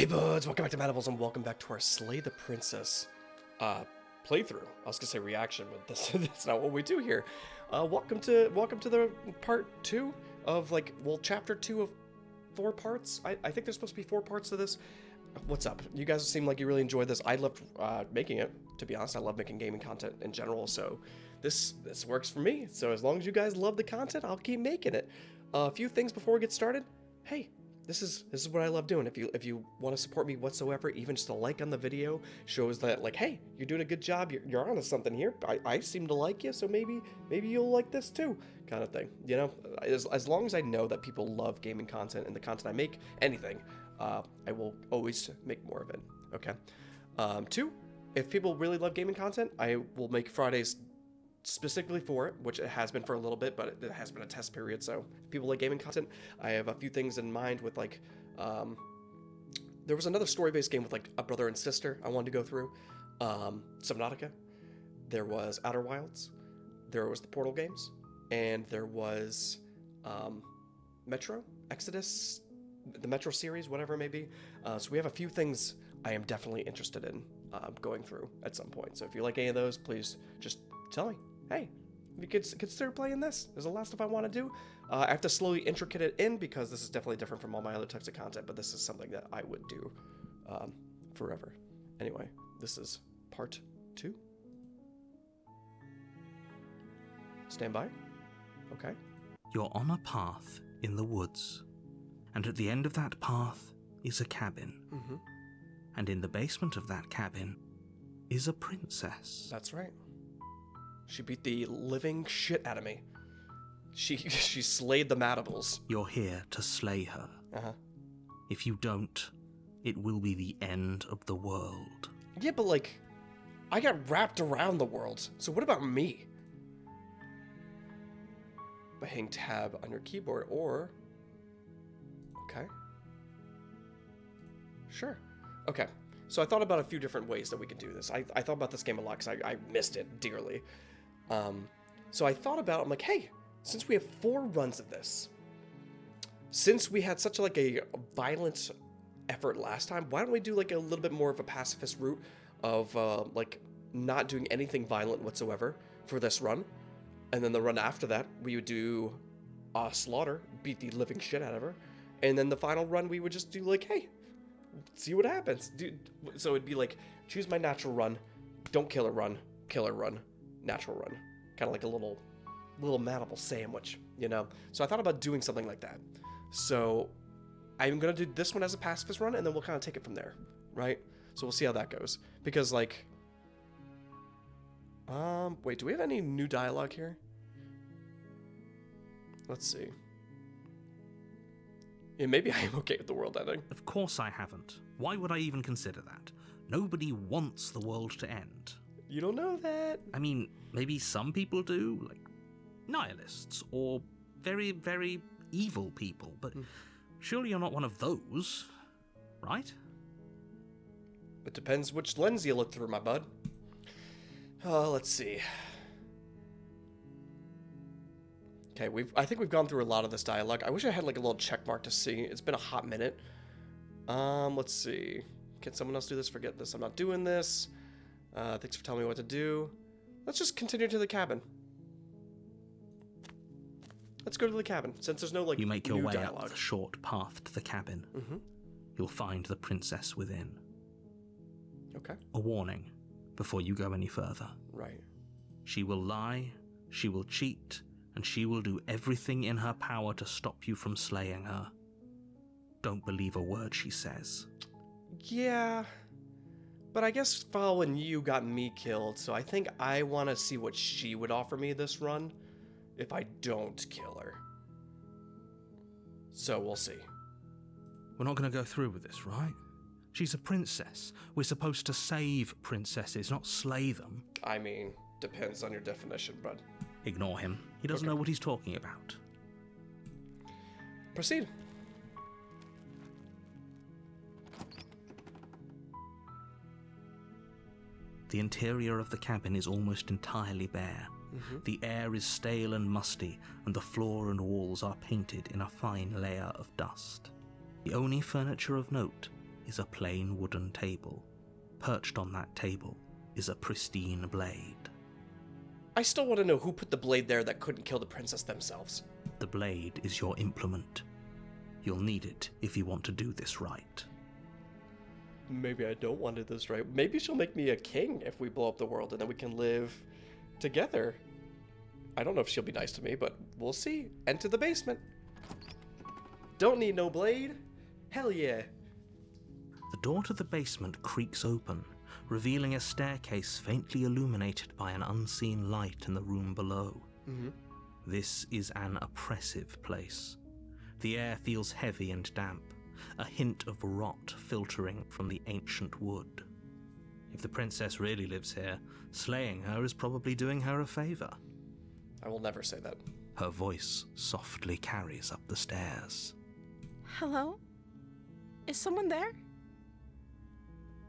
Hey buds, welcome back to Madables and welcome back to our Slay the Princess playthrough. I was gonna say reaction, but that's not what we do here. Welcome to the part 2 of chapter 2 of 4 parts. I think there's supposed to be 4 parts to this. What's up? You guys seem like you really enjoyed this. I loved making it, to be honest. I love making gaming content in general, so this works for me. So as long as you guys love the content, I'll keep making it. A few things before we get started. Hey, this is what I love doing. If you want to support me whatsoever, even just a like on the video shows that, like, hey, you're doing a good job. You're onto something here. I seem to like you, so maybe you'll like this too, kind of thing. You know, as long as I know that people love gaming content and the content I make, anything, I will always make more of it. Okay. 2, if people really love gaming content, I will make Fridays specifically for it, which it has been for a little bit, but it has been a test period. So if people like gaming content, I have a few things in mind with there was another story-based game with like a brother and sister I wanted to go through. Subnautica. There was Outer Wilds. There was the Portal games, and there was Metro Exodus, the Metro series, whatever it may be. So we have a few things I am definitely interested in going through at some point. So if you like any of those, please just tell me. Hey, you could consider playing this. There's a lot of stuff I want to do. I have to slowly intricate it in because this is definitely different from all my other types of content, but this is something that I would do forever. Anyway, this is part 2. Stand by. Okay. You're on a path in the woods, and at the end of that path is a cabin. Mm-hmm. And in the basement of that cabin is a princess. That's right. She beat the living shit out of me. She slayed the Madables. You're here to slay her. Uh-huh. If you don't, it will be the end of the world. Yeah, but like, I got wrapped around the world. So what about me? By hitting tab on your keyboard, or... Okay. Sure. Okay. So I thought about a few different ways that we could do this. I thought about this game a lot because I missed it dearly. So I thought about, I'm like, hey, since we have 4 runs of this, since we had such like a violent effort last time, why don't we do like a little bit more of a pacifist route of like not doing anything violent whatsoever for this run, and then the run after that we would do slaughter, beat the living shit out of her, and then the final run we would just do like, hey, see what happens. So it'd be like, choose my natural run, don't kill her run, natural run. Kind of like a little Madable sandwich, you know? So I thought about doing something like that. So I'm going to do this one as a pacifist run, and then we'll kind of take it from there, right? So we'll see how that goes. Because, like... wait, do we have any new dialogue here? Let's see. Yeah, maybe I am okay with the world ending. Of course I haven't. Why would I even consider that? Nobody wants the world to end. You don't know that. I mean, maybe some people do, like nihilists or very, very evil people, but surely you're not one of those, right? It depends which lens you look through, my bud. Let's see. Okay, I think we've gone through a lot of this dialogue. I wish I had like a little check mark to see. It's been a hot minute. Let's see. Can someone else do this? Forget this. I'm not doing this. Thanks for telling me what to do. Let's just continue to the cabin. Let's go to the cabin, since there's no, like, you make your new way dialogue. up the short path to the cabin. Mm-hmm. You'll find the princess within. Okay. A warning before you go any further. Right. She will lie, she will cheat, and she will do everything in her power to stop you from slaying her. Don't believe a word she says. Yeah, but I guess following you got me killed, so I think I want to see what she would offer me this run if I don't kill her. So we'll see. We're not going to go through with this, right? She's a princess. We're supposed to save princesses, not slay them. I mean, depends on your definition, bud. Ignore him. He doesn't know what he's talking about. Proceed. The interior of the cabin is almost entirely bare. The air is stale and musty, and the floor and walls are painted in a fine layer of dust. The only furniture of note is a plain wooden table. Perched on that table is a pristine blade. I still want to know who put the blade there that couldn't kill the princess themselves. The blade is your implement. You'll need it if you want to do this right. Maybe I don't want to do this right. Maybe she'll make me a king if we blow up the world and then we can live together. I don't know if she'll be nice to me, but we'll see. Enter the basement. Don't need no blade. Hell yeah. The door to the basement creaks open, revealing a staircase faintly illuminated by an unseen light in the room below. This is an oppressive place. The air feels heavy and damp, a hint of rot filtering from the ancient wood. If the princess really lives here, slaying her is probably doing her a favor. I will never say that. Her voice softly carries up the stairs. Hello? Is someone there?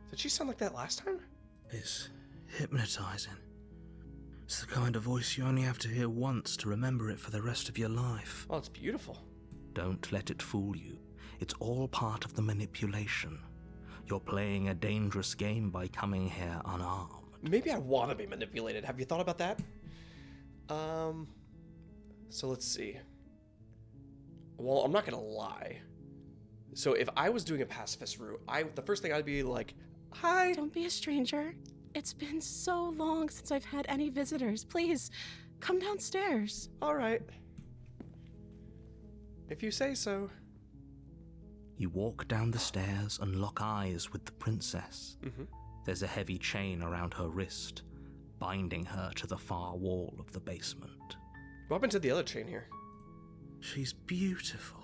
Did she sound like that last time? It's hypnotizing. It's the kind of voice you only have to hear once to remember it for the rest of your life. Oh, it's beautiful. Don't let it fool you. It's all part of the manipulation. You're playing a dangerous game by coming here unarmed. Maybe I want to be manipulated. Have you thought about that? So let's see. Well, I'm not gonna lie. So if I was doing a pacifist route, the first thing I'd be like, hi. Don't be a stranger. It's been so long since I've had any visitors. Please, come downstairs. All right. If you say so. You walk down the stairs and lock eyes with the princess. There's a heavy chain around her wrist, binding her to the far wall of the basement. What happened to the other chain here? She's beautiful.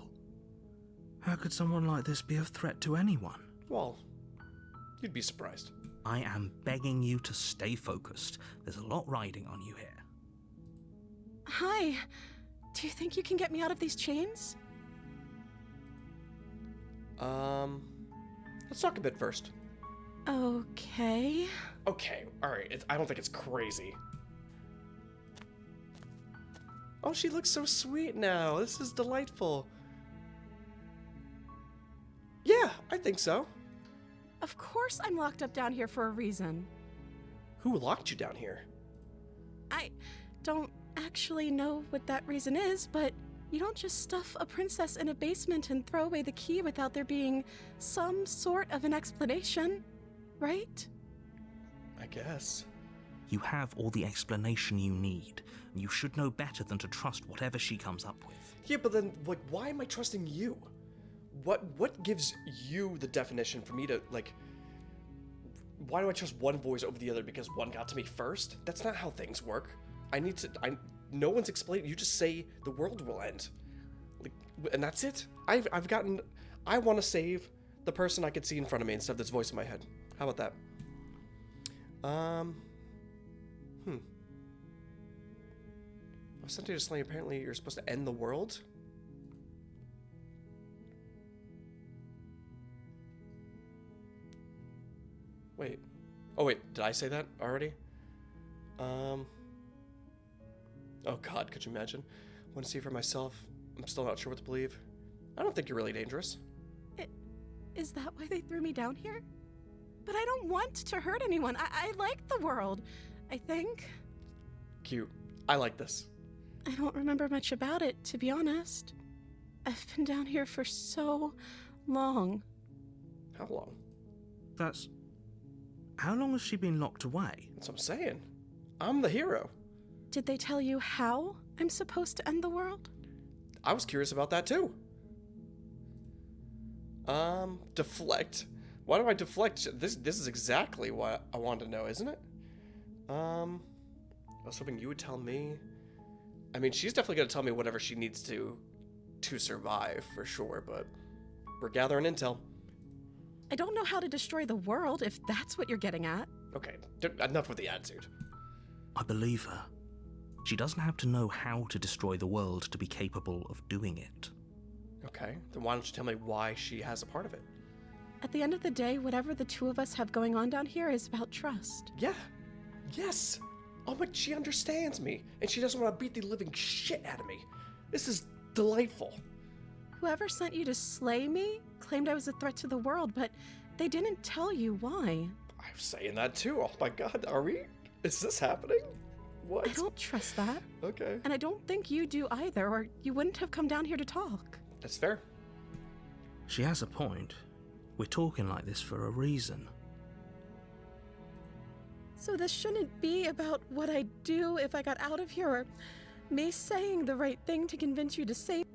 How could someone like this be a threat to anyone? Well, you'd be surprised. I am begging you to stay focused. There's a lot riding on you here. Hi. Do you think you can get me out of these chains? Let's talk a bit first. Okay. Okay, alright, I don't think it's crazy. Oh, she looks so sweet now. This is delightful. Yeah, I think so. Of course I'm locked up down here for a reason. Who locked you down here? I don't actually know what that reason is, but you don't just stuff a princess in a basement and throw away the key without there being some sort of an explanation, right? I guess. You have all the explanation you need. You should know better than to trust whatever she comes up with. Yeah, but then, like, why am I trusting you? What gives you the definition for me to, like... Why do I trust one voice over the other because one got to me first? That's not how things work. No one's explained. You just say the world will end. Like, and that's it. I want to save the person I could see in front of me instead of this voice in my head. How about that? I was sent here to slay. Apparently, you're supposed to end the world. Wait. Oh, wait. Did I say that already? Oh, God. Could you imagine? I want to see for myself. I'm still not sure what to believe. I don't think you're really dangerous. Is that why they threw me down here? But I don't want to hurt anyone. I like the world, I think. Cute. I like this. I don't remember much about it, to be honest. I've been down here for so long. How long? How long has she been locked away? That's what I'm saying. I'm the hero. Did they tell you how I'm supposed to end the world? I was curious about that too. Deflect. Why do I deflect? This is exactly what I wanted to know, isn't it? I was hoping you would tell me. I mean, she's definitely gonna tell me whatever she needs to survive, for sure, but we're gathering intel. I don't know how to destroy the world, if that's what you're getting at. Okay, enough with the attitude. I believe her. She doesn't have to know how to destroy the world to be capable of doing it. Okay, then why don't you tell me why she has a part of it? At the end of the day, whatever the two of us have going on down here is about trust. Yeah. Yes. Oh, but she understands me, and she doesn't want to beat the living shit out of me. This is delightful. Whoever sent you to slay me claimed I was a threat to the world, but They didn't tell you why. I'm saying that too. Oh my god, are we? Is this happening? What? I don't trust that. Okay. And I don't think you do either, or you wouldn't have come down here to talk. That's fair. She has a point. We're talking like this for a reason. So this shouldn't be about what I'd do if I got out of here, or me saying the right thing to convince you to save.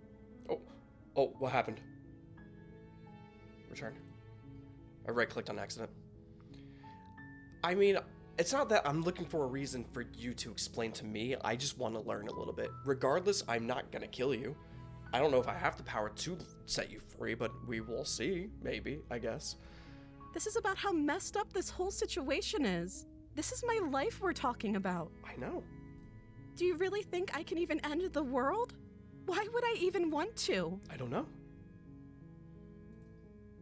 Oh, what happened? Return. I right-clicked on accident. I mean, it's not that I'm looking for a reason for you to explain to me. I just want to learn a little bit. Regardless, I'm not gonna kill you. I don't know if I have the power to set you free, but we will see. Maybe, I guess. This is about how messed up this whole situation is. This is my life we're talking about. I know. Do you really think I can even end the world? Why would I even want to? I don't know.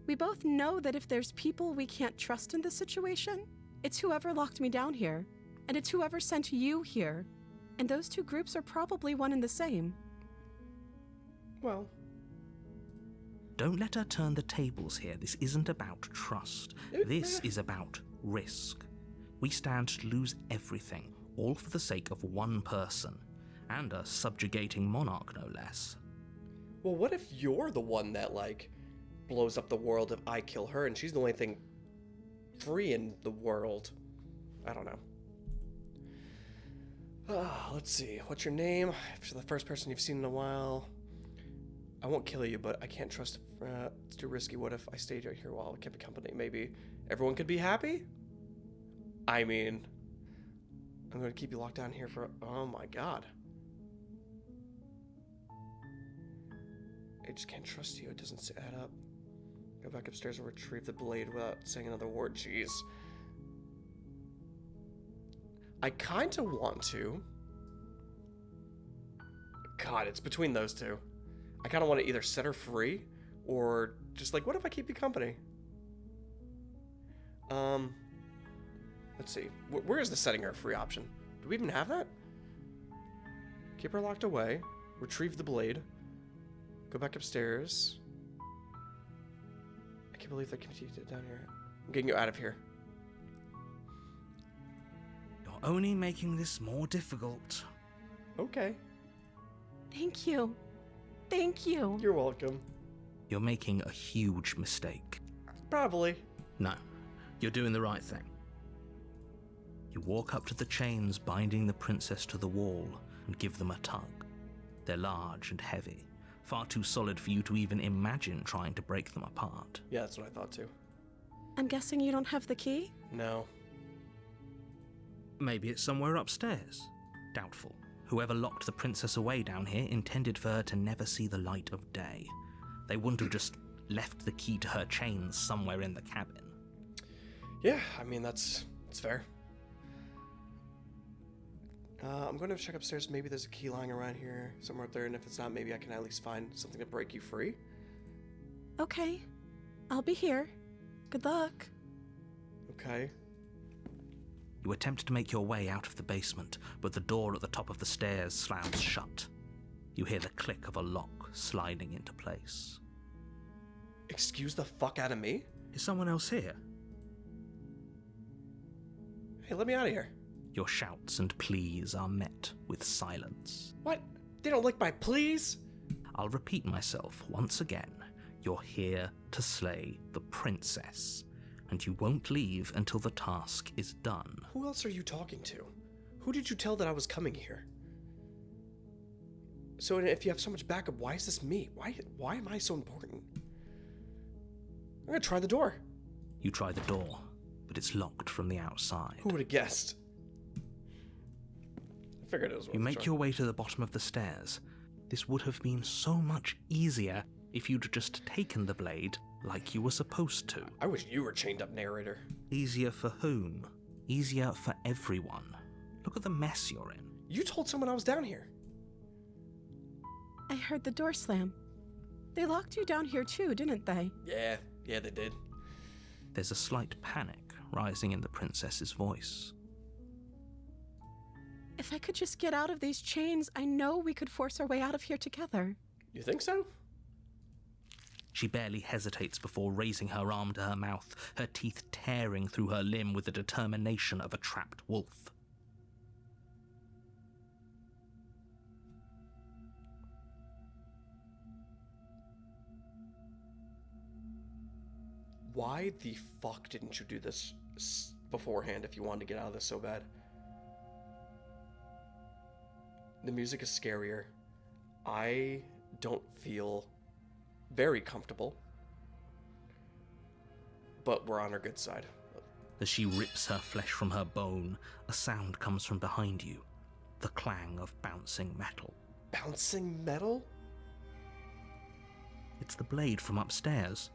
We both know that if there's people we can't trust in this situation, it's whoever locked me down here, and it's whoever sent you here. And those two groups are probably one and the same. Well, Don't let her turn the tables here. This isn't about trust. This is about risk. We stand to lose everything, all for the sake of one person, and a subjugating monarch, no less. well, what if you're the one that, like, blows up the world if I kill her and she's the only thing free in the world? I don't know. Let's see. What's your name? If you're the first person you've seen in a while. I won't kill you, but I can't trust. It's too risky. What if I stayed right here while I kept company? Maybe everyone could be happy? I mean, I'm going to keep you locked down here for... Oh my god. I just can't trust you. It doesn't add up. Go back upstairs and retrieve the blade without saying another word. Jeez. I kind of want to. God, it's between those two. I kind of want to either set her free or just like, what if I keep you company? Let's see. Where is the setting her free option? Do we even have that? Keep her locked away. Retrieve the blade. Go back upstairs. I can't believe they continued it down here. I'm getting you out of here. You're only making this more difficult. Okay. Thank you. Thank you. You're welcome. You're making a huge mistake. Probably. No, you're doing the right thing. You walk up to the chains binding the princess to the wall and give them a tug. They're large and heavy, far too solid for you to even imagine trying to break them apart. Yeah, that's what I thought too. I'm guessing you don't have the key? No. Maybe it's somewhere upstairs. Doubtful. Whoever locked the princess away down here intended for her to never see the light of day. They wouldn't have just left the key to her chains somewhere in the cabin. Yeah, I mean, that's fair. I'm going to check upstairs. Maybe there's a key lying around here, somewhere up there, and if it's not, maybe I can at least find something to break you free. Okay. I'll be here. Good luck. Okay. You attempt to make your way out of the basement, but the door at the top of the stairs slams shut. You hear the click of a lock sliding into place. Excuse the fuck out of me? Is someone else here? Hey, let me out of here. Your shouts and pleas are met with silence. What? They don't like my pleas? I'll repeat myself once again. You're here to slay the princess, and you won't leave until the task is done. Who else are you talking to? Who did you tell that I was coming here? So if you have so much backup, why is this me? Why am I so important? I'm gonna try the door. You try the door, but it's locked from the outside. Who would have guessed? I figured it was worth You a make try. your way to the bottom of the stairs. This would have been so much easier if you'd just taken the blade like you were supposed to. I wish you were chained up, narrator. Easier for whom? Easier for everyone. Look at the mess you're in. You told someone I was down here. I heard the door slam. They locked you down here too, didn't they? Yeah, they did. There's a slight panic rising in the princess's voice. If I could just get out of these chains, I know we could force our way out of here together. You think so? She barely hesitates before raising her arm to her mouth, her teeth tearing through her limb with the determination of a trapped wolf. Why the fuck didn't you do this beforehand if you wanted to get out of this so bad? The music is scarier. I don't feel very comfortable, but we're on our good side. As she rips her flesh from her bone, a sound comes from behind you, the clang of bouncing metal. Bouncing metal? It's the blade from upstairs.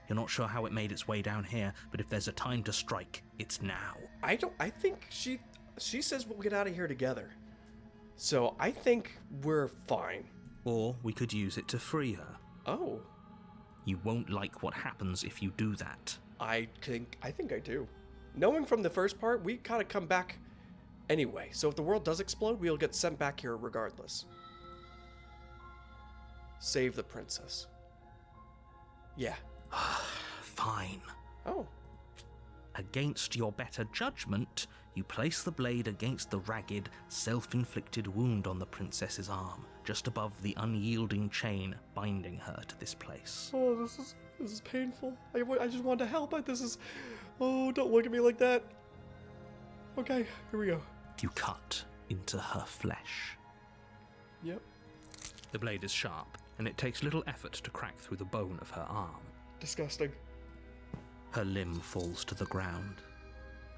You're not sure how it made its way down here, but if there's a time to strike, it's now. I think she says we'll get out of here together. So I think we're fine. Or we could use it to free her. Oh. You won't like what happens if you do that. I think I do. Knowing from the first part, we gotta come back anyway. So if the world does explode, we'll get sent back here regardless. Save the princess. Yeah. Fine. Oh. Against your better judgment, you place the blade against the ragged, self-inflicted wound on the princess's arm, just above the unyielding chain binding her to this place. Oh, this is painful. I just wanted to help, but this is... Oh, don't look at me like that. Okay, here we go. You cut into her flesh. Yep. The blade is sharp, and it takes little effort to crack through the bone of her arm. Disgusting. Her limb falls to the ground,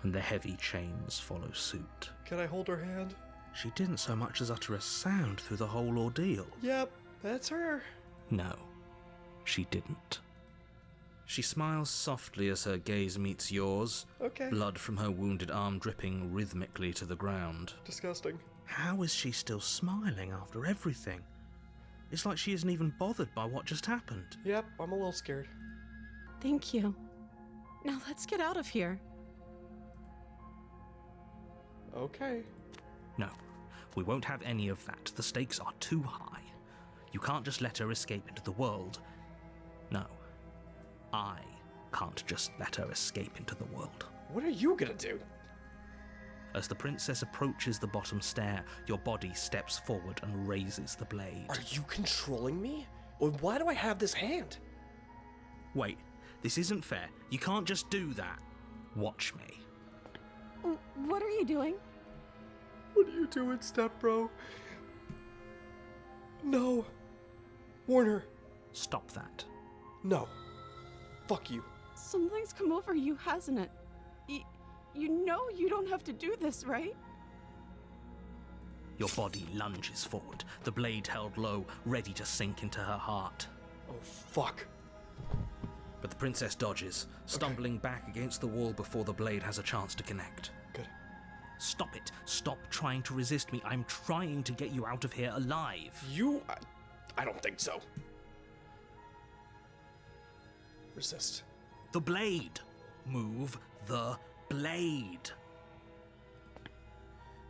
and the heavy chains follow suit. Can I hold her hand? She didn't so much as utter a sound through the whole ordeal. Yep, that's her. No, she didn't. She smiles softly as her gaze meets yours, Okay. blood from her wounded arm dripping rhythmically to the ground. Disgusting. How is she still smiling after everything? It's like she isn't even bothered by what just happened. Yep, I'm a little scared. Thank you. Now let's get out of here. Okay. No, we won't have any of that. The stakes are too high. You can't just let her escape into the world. No, I can't just let her escape into the world. What are you gonna do? As the princess approaches the bottom stair, your body steps forward and raises the blade. Are you controlling me? Or why do I have this hand? Wait, this isn't fair. You can't just do that. Watch me. What are you doing? What are you doing, step bro? No. Warner. Stop that. No. Fuck you. Something's come over you, hasn't it? You know you don't have to do this, right? Your body lunges forward, the blade held low, ready to sink into her heart. Oh, fuck. But the princess dodges, stumbling back against the wall before the blade has a chance to connect. Good. Stop it. Stop trying to resist me. I'm trying to get you out of here alive. I don't think so. Resist. The blade. Move the blade.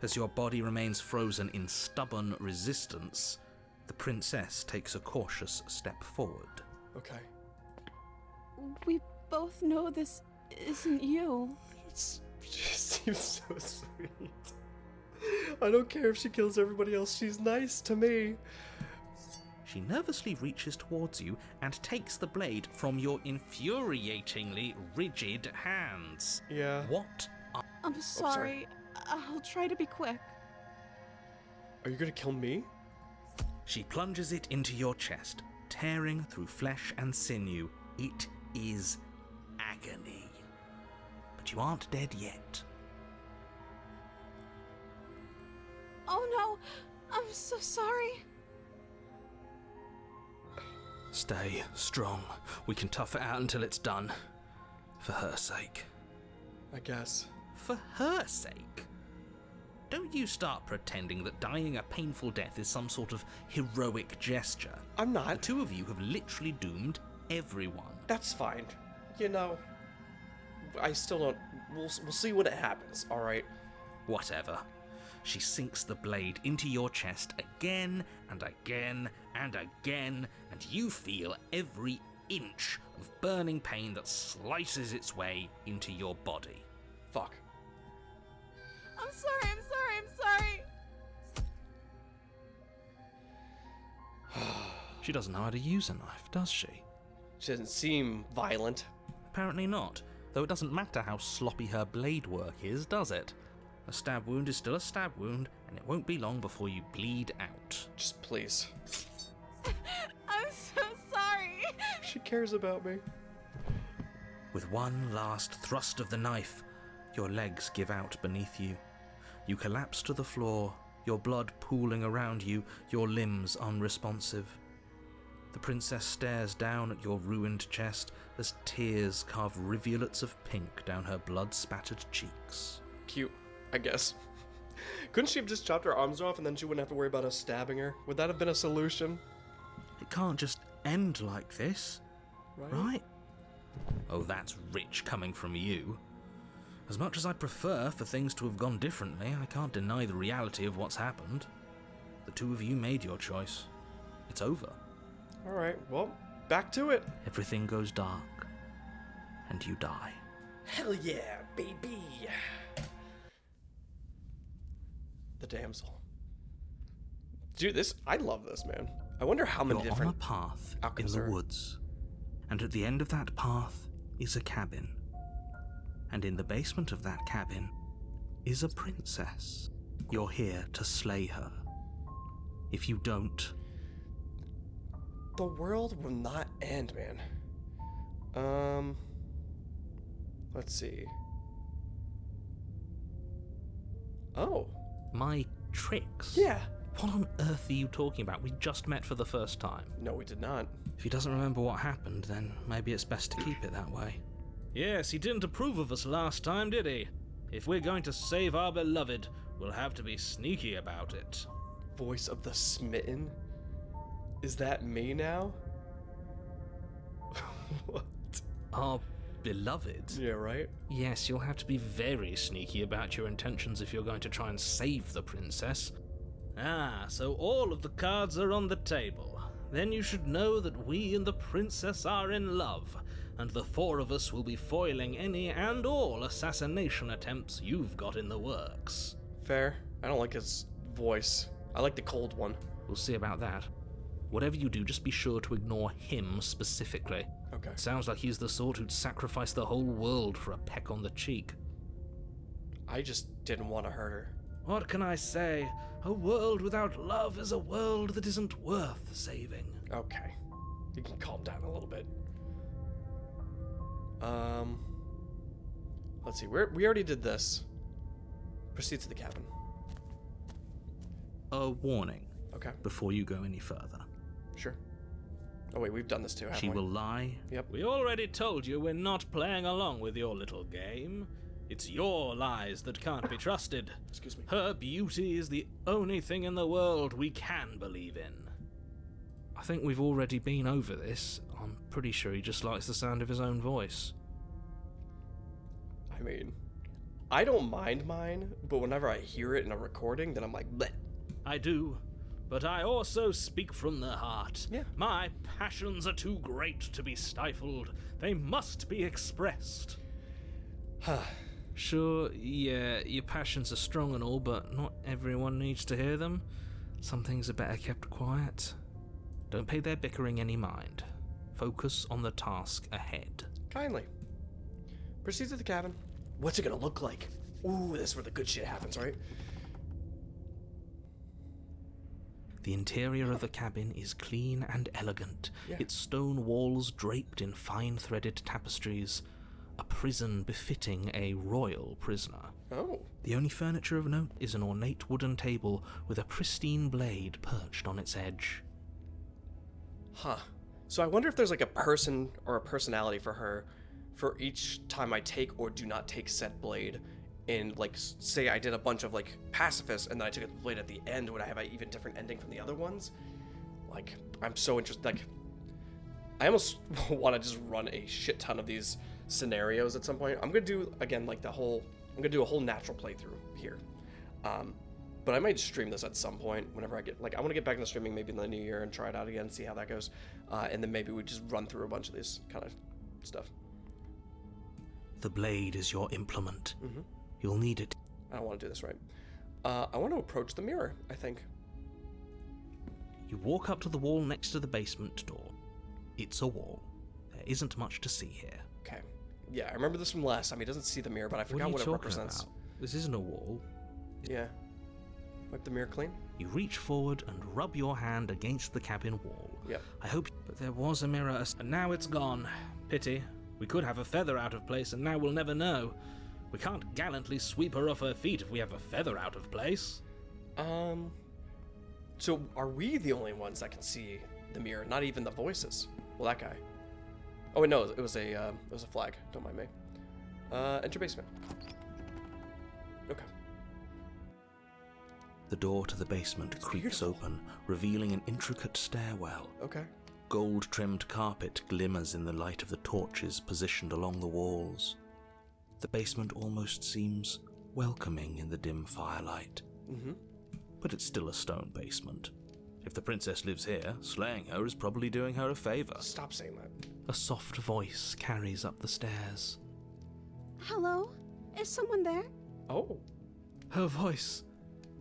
As your body remains frozen in stubborn resistance, the princess takes a cautious step forward. Okay. We both know this isn't you. She seems so sweet. I don't care if she kills everybody else. She's nice to me. She nervously reaches towards you and takes the blade from your infuriatingly rigid hands. Yeah. What? I'm sorry. I'll try to be quick. Are you gonna kill me? She plunges it into your chest, tearing through flesh and sinew. It is agony. But you aren't dead yet. Oh no! I'm so sorry. Stay strong. We can tough it out until it's done. For her sake. I guess. For her sake? Don't you start pretending that dying a painful death is some sort of heroic gesture. I'm The not. two of you have literally doomed everyone. That's fine. You know, I still don't... We'll see what happens, alright? Whatever. She sinks the blade into your chest again and again and again, and you feel every inch of burning pain that slices its way into your body. Fuck. I'm sorry, I'm sorry. She doesn't know how to use a knife, does she? She doesn't seem violent. Apparently not, though it doesn't matter how sloppy her blade work is, does it? A stab wound is still a stab wound, and it won't be long before you bleed out. Just please. I'm so sorry. She cares about me. With one last thrust of the knife, your legs give out beneath you. You collapse to the floor, your blood pooling around you, your limbs unresponsive. The princess stares down at your ruined chest as tears carve rivulets of pink down her blood-spattered cheeks. Cute, I guess. Couldn't she have just chopped her arms off and then she wouldn't have to worry about us stabbing her? Would that have been a solution? It can't just end like this, right? Oh, that's rich coming from you. As much as I'd prefer for things to have gone differently, I can't deny the reality of what's happened. The two of you made your choice. It's over. Alright, well, back to it. Everything goes dark, and you die. Hell yeah, baby. The damsel. Dude, I love this, man. I wonder how many You're different on a path in outcomes the there are. woods, and at the end of that path is a cabin. And in the basement of that cabin is a princess. You're here to slay her. If you don't, The world will not end, man. Let's see. Oh. my tricks. Yeah. What on earth are you talking about? We just met for the first time. No, we did not. If he doesn't remember what happened, then maybe it's best to keep it that way. Yes, he didn't approve of us last time, did he? If we're going to save our beloved, we'll have to be sneaky about it. Voice of the smitten? Is that me now? What? Our beloved? Yeah, right? Yes, you'll have to be very sneaky about your intentions if you're going to try and save the princess. Ah, so all of the cards are on the table. Then you should know that we and the princess are in love, and the four of us will be foiling any and all assassination attempts you've got in the works. Fair. I don't like his voice. I like the cold one. We'll see about that. Whatever you do, just be sure to ignore him specifically. Okay. Sounds like he's the sort who'd sacrifice the whole world for a peck on the cheek. I just didn't want to hurt her. What can I say? A world without love is a world that isn't worth saving. Okay. You can calm down a little bit. Let's see. We already did this. Proceed to the cabin. A warning Okay. before you go any further. Sure. Oh wait, we've done this too, haven't She we? will lie. Yep. We already told you we're not playing along with your little game. It's your lies that can't be trusted. Excuse me. Her beauty is the only thing in the world we can believe in. I think we've already been over this. I'm pretty sure he just likes the sound of his own voice. I mean, I don't mind mine, but whenever I hear it in a recording, then I'm like, bleh. I do, but I also speak from the heart. Yeah. My passions are too great to be stifled. They must be expressed. Sure, yeah, your passions are strong and all, but not everyone needs to hear them. Some things are better kept quiet. Don't pay their bickering any mind. Focus on the task ahead. Kindly. Proceed to the cabin. What's it gonna look like? Ooh, this is where the good shit happens, right? The interior of the cabin is clean and elegant, Yeah. its stone walls draped in fine-threaded tapestries, a prison befitting a royal prisoner. Oh. The only furniture of note is an ornate wooden table with a pristine blade perched on its edge. Huh. So I wonder if there's like a person or a personality for her for each time I take or do not take said blade. And like, say I did a bunch of like pacifists and then I took a blade at the end, would I have an even different ending from the other ones? Like, I'm so interested. Like, I almost want to just run a shit ton of these scenarios at some point. I'm gonna do again like I'm gonna do a whole natural playthrough here. But I might stream this at some point whenever I get, like, I want to get back into streaming maybe in the new year and try it out again, see how that goes. And then maybe we just run through a bunch of this kind of stuff. The blade is your implement. You'll need it. I don't want to do this right. I want to approach the mirror, I think. You walk up to the wall next to the basement door. It's a wall. There isn't much to see here. Okay. Yeah, I remember this from last time. He doesn't see the mirror, but I forgot what it represents. About? This isn't a wall. Yeah. Wipe the mirror clean. You reach forward and rub your hand against the cabin wall. Yep. I hope... But there was a mirror, and now it's gone. Pity. We could have a feather out of place, and now we'll never know. We can't gallantly sweep her off her feet if we have a feather out of place. So are we the only ones that can see the mirror? Not even the voices? Well, that guy. Oh wait, no, it was a flag. Don't mind me. Enter basement. Okay. The door to the basement creaks beautiful. open, revealing an intricate stairwell. Okay. Gold-trimmed carpet glimmers in the light of the torches positioned along the walls. The basement almost seems welcoming in the dim firelight. But it's still a stone basement. If the princess lives here, slaying her is probably doing her a favor. Stop saying that. A soft voice carries up the stairs. Hello? Is someone there? Oh. Her voice.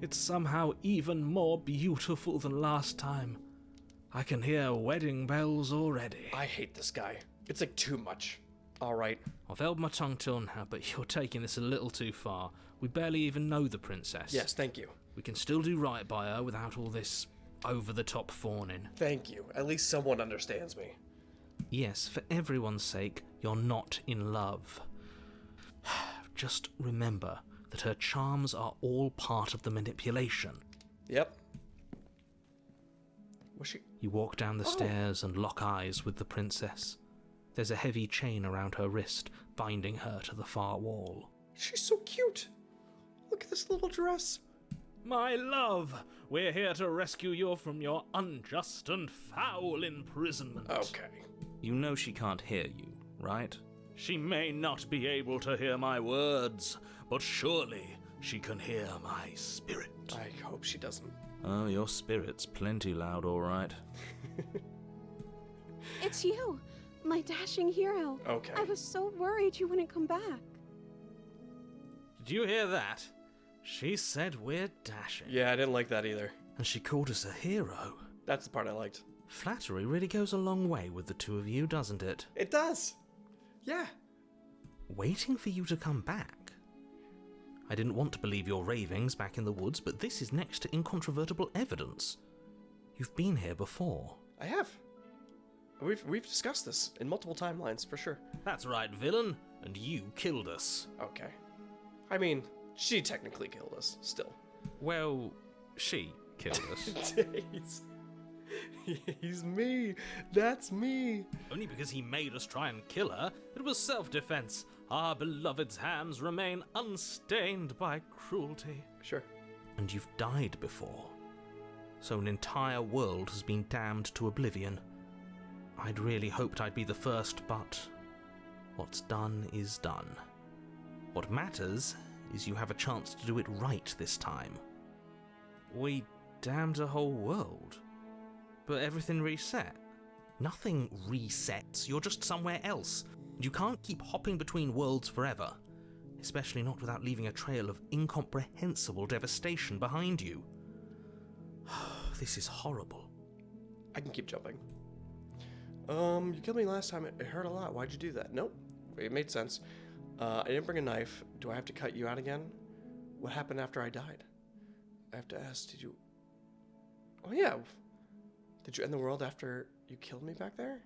It's somehow even more beautiful than last time. I can hear wedding bells already. I hate this guy. It's like too much. All right. I've held my tongue till now, but you're taking this a little too far. We barely even know the princess. Yes, thank you. We can still do right by her without all this over-the-top fawning. Thank you. At least someone understands me. Yes, for everyone's sake, you're not in love. Just remember that her charms are all part of the manipulation. Yep. Was she? You walk down the stairs and lock eyes with the princess. There's a heavy chain around her wrist, binding her to the far wall. She's so cute. Look at this little dress. My love, we're here to rescue you from your unjust and foul imprisonment. Okay. You know she can't hear you, right? She may not be able to hear my words, but surely she can hear my spirit. I hope she doesn't. Oh, your spirit's plenty loud, all right. It's you, my dashing hero. Okay. I was so worried you wouldn't come back. Did you hear that? She said we're dashing. Yeah, I didn't like that either. And she called us a hero. That's the part I liked. Flattery really goes a long way with the two of you, doesn't it? It does. Yeah. Waiting for you to come back. I didn't want to believe your ravings back in the woods, but this is next to incontrovertible evidence. You've been here before. I have. We've discussed this in multiple timelines, for sure. That's right, villain. And you killed us. Okay. I mean, she technically killed us, still. Well, she killed us. He's me. That's me. Only because he made us try and kill her. It was self-defense. Our beloved's hands remain unstained by cruelty. Sure. And you've died before. So an entire world has been damned to oblivion. I'd really hoped I'd be the first, but what's done is done. What matters is you have a chance to do it right this time. We damned a whole world, but everything reset. Nothing resets, you're just somewhere else. You can't keep hopping between worlds forever, especially not without leaving a trail of incomprehensible devastation behind you. This is horrible. I can keep jumping. You killed me last time. It hurt a lot. Why'd you do that? Nope. It made sense. I didn't bring a knife. Do I have to cut you out again? What happened after I died? I have to ask, did you... Oh, yeah. Did you end the world after you killed me back there?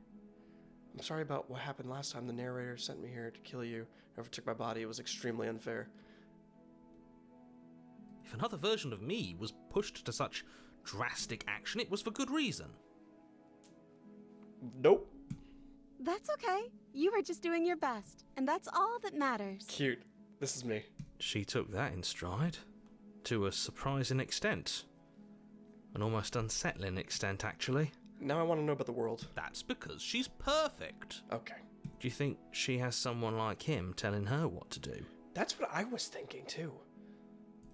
I'm sorry about what happened last time. The narrator sent me here to kill you. Whoever took my body, it was extremely unfair. If another version of me was pushed to such drastic action, it was for good reason. Nope. That's okay. You were just doing your best, and that's all that matters. Cute. This is me. She took that in stride. To a surprising extent. An almost unsettling extent, actually. Now I want to know about the world. That's because she's perfect. Okay. Do you think she has someone like him telling her what to do? That's what I was thinking, too.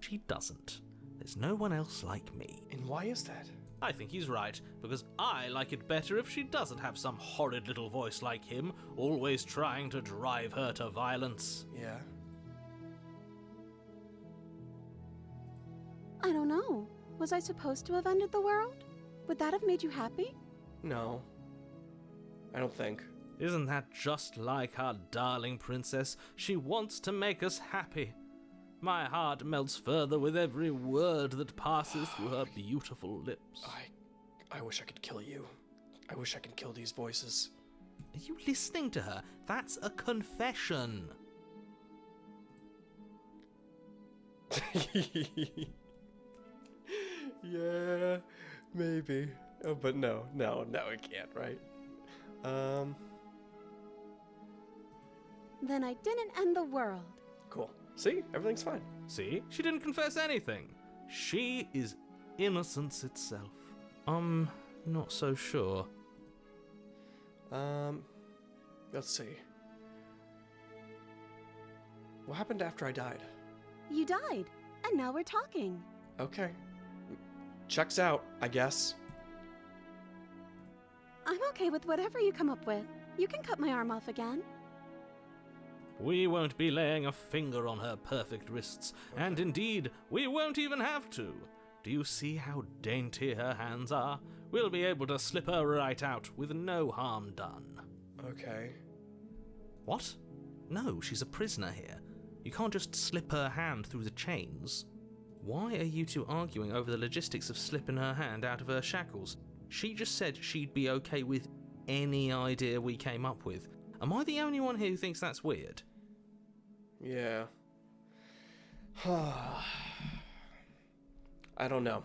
She doesn't. There's no one else like me. And why is that? I think he's right, because I like it better if she doesn't have some horrid little voice like him, always trying to drive her to violence. Yeah. I don't know. Was I supposed to have ended the world? Would that have made you happy? No. I don't think. Isn't that just like our darling princess? She wants to make us happy. My heart melts further with every word that passes through her beautiful lips. I wish I could kill you. I wish I could kill these voices. Are you listening to her? That's a confession. Yeah, maybe. Oh, but no, it can't, right? Then I didn't end the world. Cool. See? Everything's fine. See? She didn't confess anything. She is innocence itself. I'm not so sure. Let's see. What happened after I died? You died, and now we're talking. Okay. Checks out, I guess. I'm okay with whatever you come up with. You can cut my arm off again. We won't be laying a finger on her perfect wrists, and indeed, we won't even have to. Do you see how dainty her hands are? We'll be able to slip her right out with no harm done. Okay. What? No, she's a prisoner here. You can't just slip her hand through the chains. Why are you two arguing over the logistics of slipping her hand out of her shackles? She just said she'd be okay with any idea we came up with. Am I the only one here who thinks that's weird? Yeah. I don't know.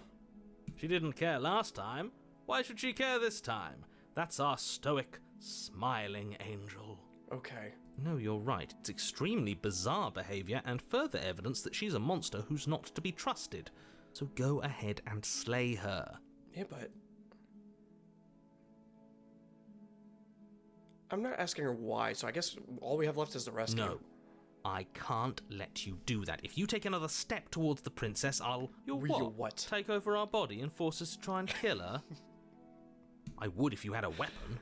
She didn't care last time. Why should she care this time? That's our stoic, smiling angel. Okay. No, you're right. It's extremely bizarre behavior and further evidence that she's a monster who's not to be trusted. So go ahead and slay her. Yeah, but... I'm not asking her why, so I guess all we have left is the rescue. No. I can't let you do that. If you take another step towards the princess, I'll... You'll what? Take over our body and force us to try and kill her? I would if you had a weapon.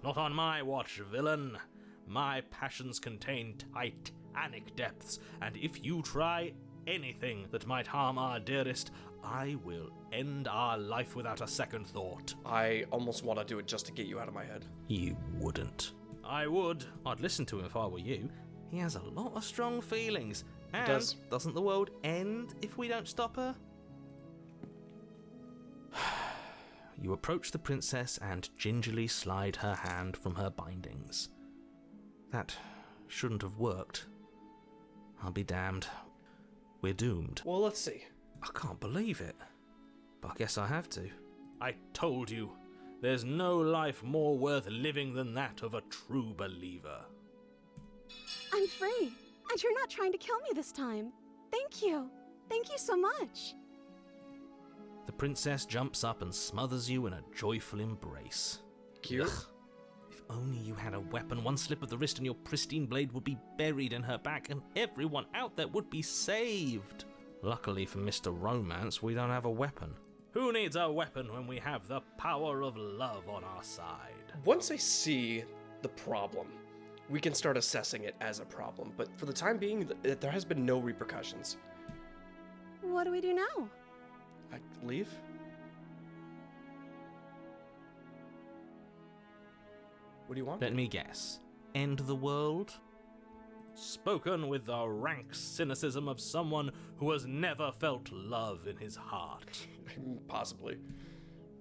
Not on my watch, villain. My passions contain titanic depths, and if you try anything that might harm our dearest, I will end our life without a second thought. I almost want to do it just to get you out of my head. You wouldn't. I would. I'd listen to him if I were you. He has a lot of strong feelings. And does. Doesn't the world end if we don't stop her? You approach the princess and gingerly slide her hand from her bindings. That shouldn't have worked. I'll be damned. We're doomed. Well, let's see. I can't believe it. But I guess I have to. I told you, there's no life more worth living than that of a true believer. I'm free, and you're not trying to kill me this time. Thank you. Thank you so much. The princess jumps up and smothers you in a joyful embrace. Cute. Ugh. If only you had a weapon, one slip of the wrist and your pristine blade would be buried in her back and everyone out there would be saved. Luckily for Mr. Romance, we don't have a weapon. Who needs a weapon when we have the power of love on our side? Once I see the problem, we can start assessing it as a problem. But for the time being, there has been no repercussions. What do we do now? I leave? What do you want? Let me guess. End the world? Spoken with the rank cynicism of someone who has never felt love in his heart. Possibly.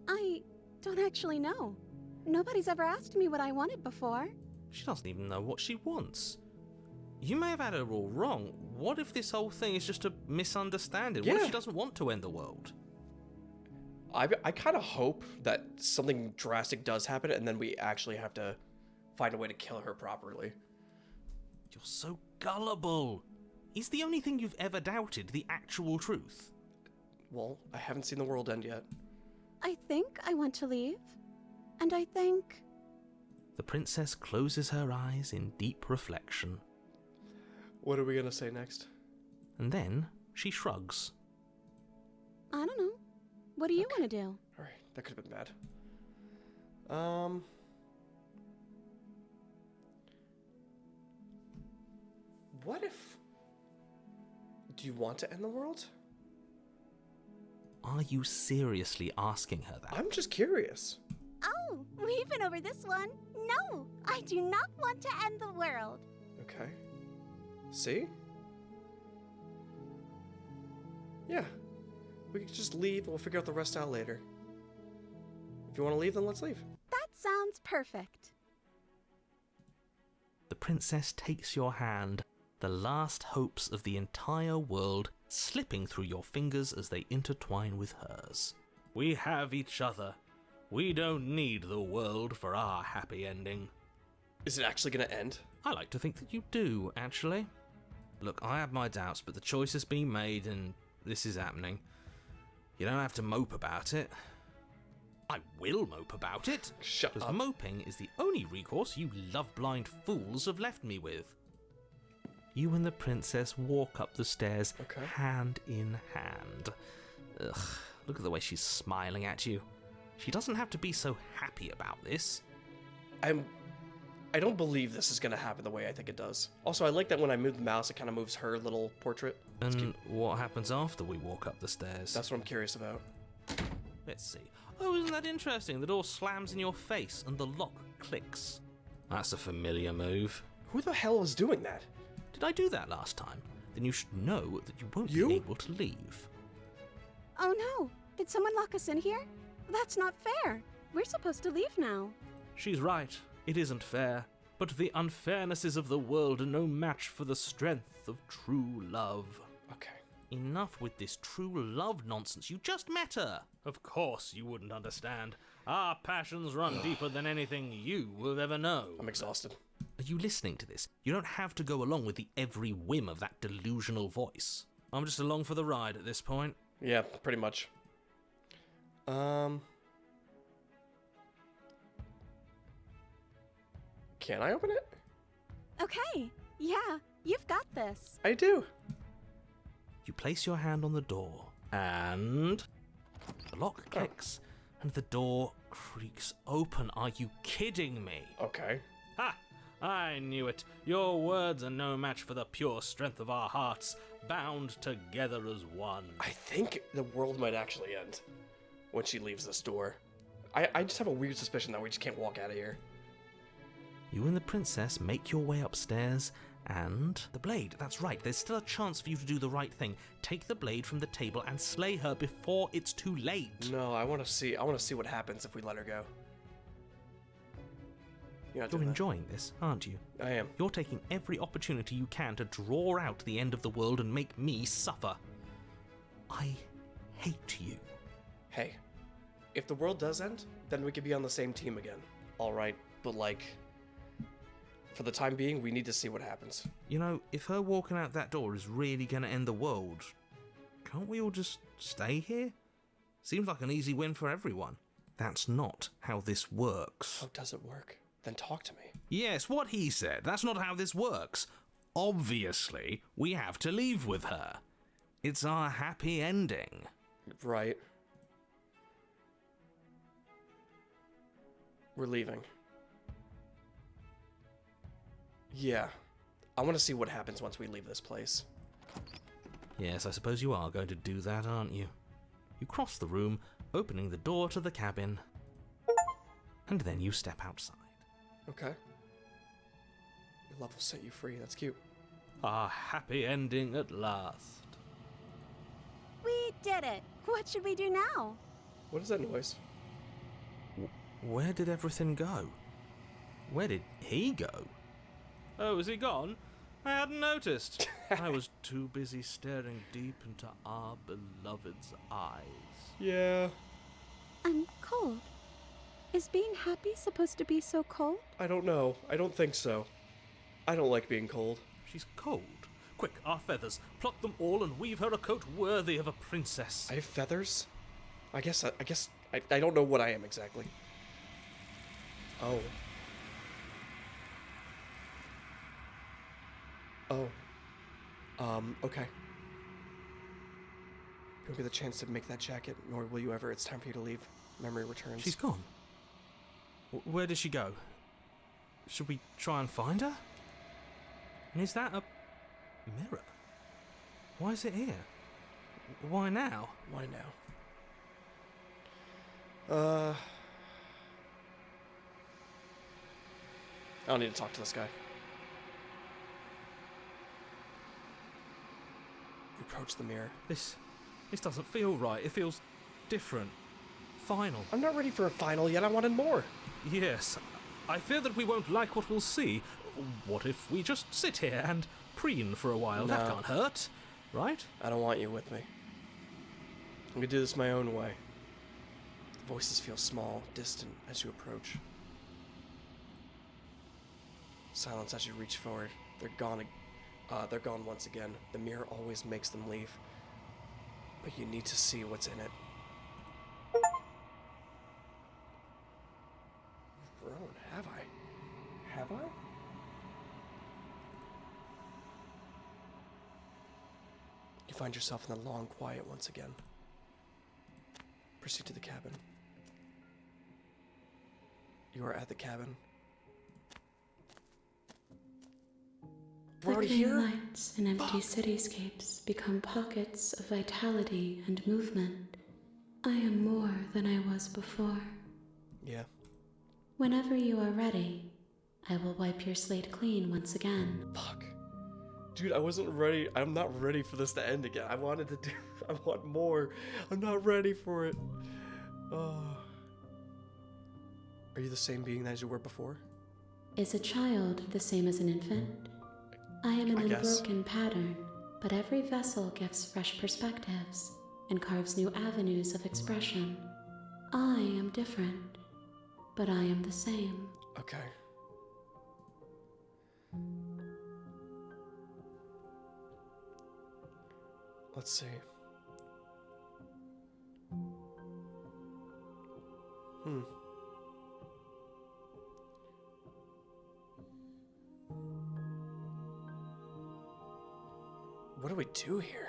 I don't actually know. Nobody's ever asked me what I wanted before. She doesn't even know what she wants. You may have had her all wrong. What if this whole thing is just a misunderstanding? What if Yeah. she doesn't want to end the world? I kind of hope that something drastic does happen and then we actually have to find a way to kill her properly. You're so gullible. Is the only thing you've ever doubted the actual truth? Well, I haven't seen the world end yet. I think I want to leave. And I think... The princess closes her eyes in deep reflection. What are we gonna say next? And then she shrugs. I don't know. What do you want to do? Alright, that could have been bad. What if... Do you want to end the world? Are you seriously asking her that? I'm just curious. Oh, we've been over this one. No, I do not want to end the world. Okay. See? Yeah. We could just leave and we'll figure out the rest out later. If you want to leave, then let's leave. That sounds perfect. The princess takes your hand, the last hopes of the entire world slipping through your fingers as they intertwine with hers. We have each other. We don't need the world for our happy ending. Is it actually going to end? I like to think that you do, actually. Look, I have my doubts, but the choice has been made and this is happening. You don't have to mope about it. I will mope about it. Shut because up. moping is the only recourse you love-blind fools have left me with. You and the princess walk up the stairs, Okay. hand in hand. Ugh, look at the way she's smiling at you. She doesn't have to be so happy about this. I don't believe this is going to happen the way I think it does. Also, I like that when I move the mouse, it kind of moves her little portrait. It's And cute. what happens after we walk up the stairs? That's what I'm curious about. Let's see. Oh, isn't that interesting? The door slams in your face and the lock clicks. That's a familiar move. Who the hell is doing that? Did I do that last time? Then you should know that you won't You? be able to leave. Oh no! Did someone lock us in here? That's not fair. We're supposed to leave now. She's right. It isn't fair. But the unfairnesses of the world are no match for the strength of true love. Okay. Enough with this true love nonsense. You just met her. Of course you wouldn't understand. Our passions run deeper than anything you will ever know. I'm exhausted. Are you listening to this? You don't have to go along with the every whim of that delusional voice. I'm just along for the ride at this point. Yeah, pretty much. Can I open it? Okay, yeah, you've got this. I do. You place your hand on the door, and the lock clicks, and the door creaks open. Are you kidding me? Okay. Ha! I knew it. Your words are no match for the pure strength of our hearts, bound together as one. I think the world might actually end when she leaves this door. I just have a weird suspicion that we just can't walk out of here. You and the princess make your way upstairs, and the blade. That's right, there's still a chance for you to do the right thing. Take the blade from the table and slay her before it's too late. No, I want to see what happens if we let her go. You're not You're doing enjoying this, aren't you? that. I am. You're taking every opportunity you can to draw out the end of the world and make me suffer. I hate you. Hey, if the world does end, then we could be on the same team again. All right, but like, for the time being, we need to see what happens. You know, if her walking out that door is really going to end the world, can't we all just stay here? Seems like an easy win for everyone. That's not how this works. How does it work? Then talk to me. Yes, what he said. That's not how this works. Obviously, we have to leave with her. It's our happy ending. Right. We're leaving. Yeah. I want to see what happens once we leave this place. Yes, I suppose you are going to do that, aren't you? You cross the room, opening the door to the cabin, and then you step outside. Okay. Your love will set you free. That's cute. Our happy ending at last. We did it. What should we do now? What is that noise? Where did everything go? Where did he go? Oh, is he gone? I hadn't noticed. I was too busy staring deep into our beloved's eyes. Yeah. I'm cold. Is being happy supposed to be so cold? I don't know. I don't think so. I don't like being cold. She's cold. Quick, our feathers. Pluck them all and weave her a coat worthy of a princess. I have feathers? I guess I don't know what I am exactly. Oh. Oh. Okay. You won't get the chance to make that jacket, nor will you ever. It's time for you to leave. Memory returns. She's gone. Where did she go? Should we try and find her? And is that a mirror? Why is it here? Why now? Why now? I don't need to talk to this guy. You approach the mirror. This doesn't feel right. It feels different. Final. I'm not ready for a final yet. I wanted more. Yes. I fear that we won't like what we'll see. What if we just sit here and preen for a while? No. That can't hurt, right? I don't want you with me. I'm gonna do this my own way. The voices feel small, distant as you approach. Silence as you reach forward. They're gone. They're gone once again. The mirror always makes them leave. But you need to see what's in it. Grown, have I? Have I? You find yourself in the long quiet once again. Proceed to the cabin. You are at the cabin. We're already Flickering here? lights and empty cityscapes become pockets of vitality and movement. I am more than I was before. Yeah. Whenever you are ready, I will wipe your slate clean once again. Fuck. Dude, I wasn't ready. I'm not ready for this to end again. I want more. I'm not ready for it. Oh. Are you the same being as you were before? Is a child the same as an infant? I am an I guess. unbroken pattern, but every vessel gives fresh perspectives and carves new avenues of expression. I am different, but I am the same. Okay. Let's see. What do we do here?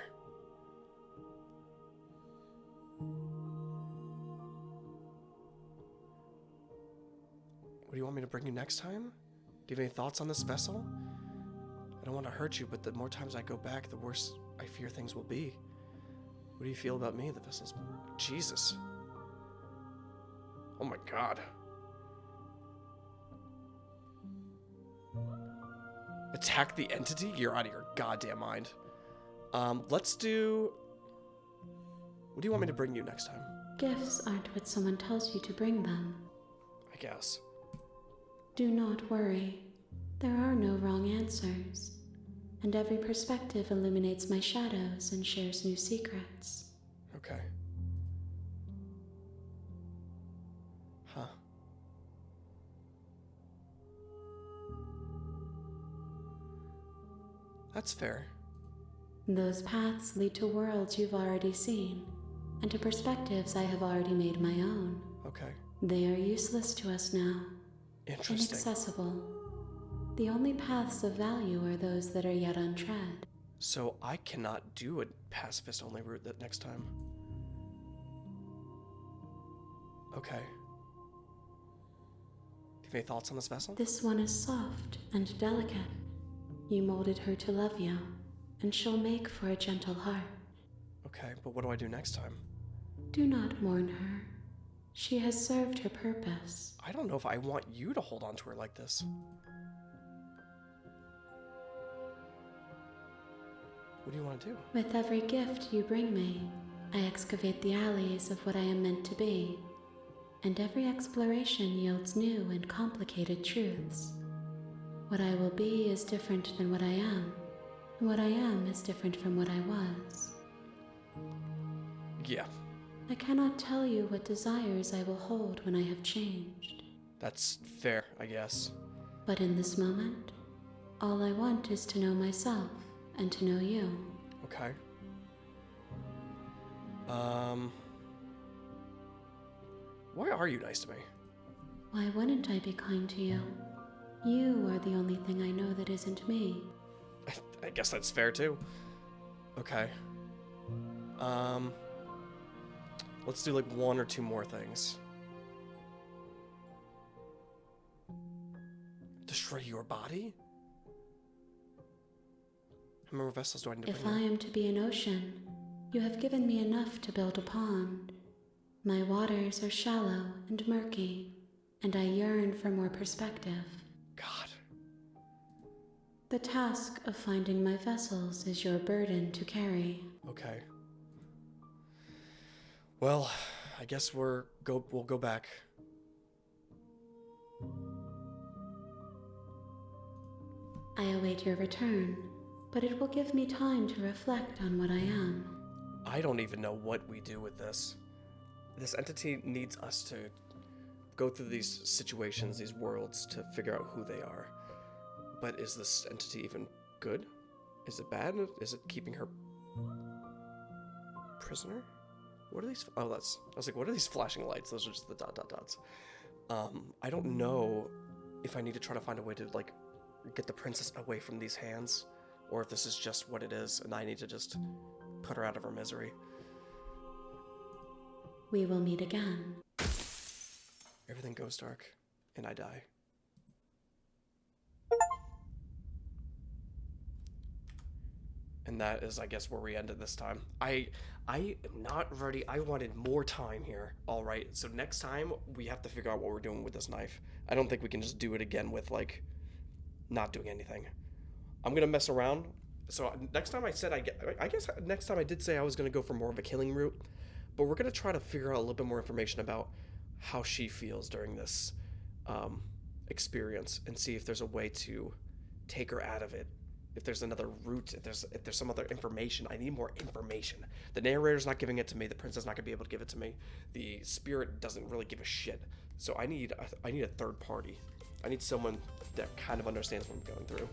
What do you want me to bring you next time? Do you have any thoughts on this vessel? I don't want to hurt you, but the more times I go back, the worse I fear things will be. What do you feel about me, the vessel's... Jesus. Oh my god. Attack the entity? You're out of your goddamn mind. Let's do... What do you want me to bring you next time? Gifts aren't what someone tells you to bring them. I guess. Do not worry. There are no wrong answers. And every perspective illuminates my shadows and shares new secrets. Okay. Huh. That's fair. Those paths lead to worlds you've already seen, and to perspectives I have already made my own. Okay. They are useless to us now. Interesting. Inaccessible. The only paths of value are those that are yet untread. So I cannot do a pacifist-only route that next time. Okay. Do you have any thoughts on this vessel? This one is soft and delicate. You molded her to love you, and she'll make for a gentle heart. Okay, but what do I do next time? Do not mourn her. She has served her purpose. I don't know if I want you to hold on to her like this. What do you want to do? With every gift you bring me, I excavate the alleys of what I am meant to be, and every exploration yields new and complicated truths. What I will be is different than what I am, and what I am is different from what I was. Yeah, I cannot tell you what desires I will hold when I have changed. that's fair, I guess. But in this moment, all I want is to know myself and to know you. Okay. Why are you nice to me? Why wouldn't I be kind to you? You are the only thing I know that isn't me. I guess that's fair too. Okay. Let's do like 1 or 2 more things. Destroy your body? How many vessels do I need to If bring I in? am to be an ocean, you have given me enough to build a pond. My waters are shallow and murky, and I yearn for more perspective. God. The task of finding my vessels is your burden to carry. Okay. Well, I guess we'll go back. I await your return, but it will give me time to reflect on what I am. I don't even know what we do with this. This entity needs us to go through these situations, these worlds, to figure out who they are. But is this entity even good? Is it bad? Is it keeping her prisoner? What are these? Oh, I was like, what are these flashing lights? Those are just the dot dot dots. I don't know if I need to try to find a way to like get the princess away from these hands, or if this is just what it is, and I need to just put her out of her misery. We will meet again. Everything goes dark, and I die. And that is, I guess, where we ended this time. I am not ready. I wanted more time here. All right, so next time we have to figure out what we're doing with this knife. I don't think we can just do it again with like not doing anything. I'm gonna mess around. So next time I said I guess next time I did say I was gonna go for more of a killing route, but we're gonna try to figure out a little bit more information about how she feels during this experience and see if there's a way to take her out of it. If there's another route, if there's some other information. I need more information. The narrator's not giving it to me. The princess not gonna be able to give it to me. The spirit doesn't really give a shit. So I need a third party. I need someone that kind of understands what I'm going through.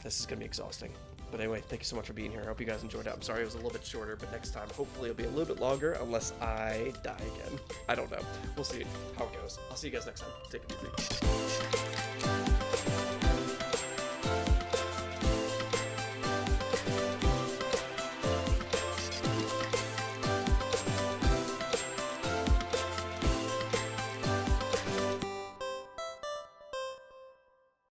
This is gonna be exhausting. But anyway, thank you so much for being here. I hope you guys enjoyed it. I'm sorry it was a little bit shorter, but next time, hopefully it'll be a little bit longer, unless I die again. I don't know. We'll see how it goes. I'll see you guys next time. Take it easy.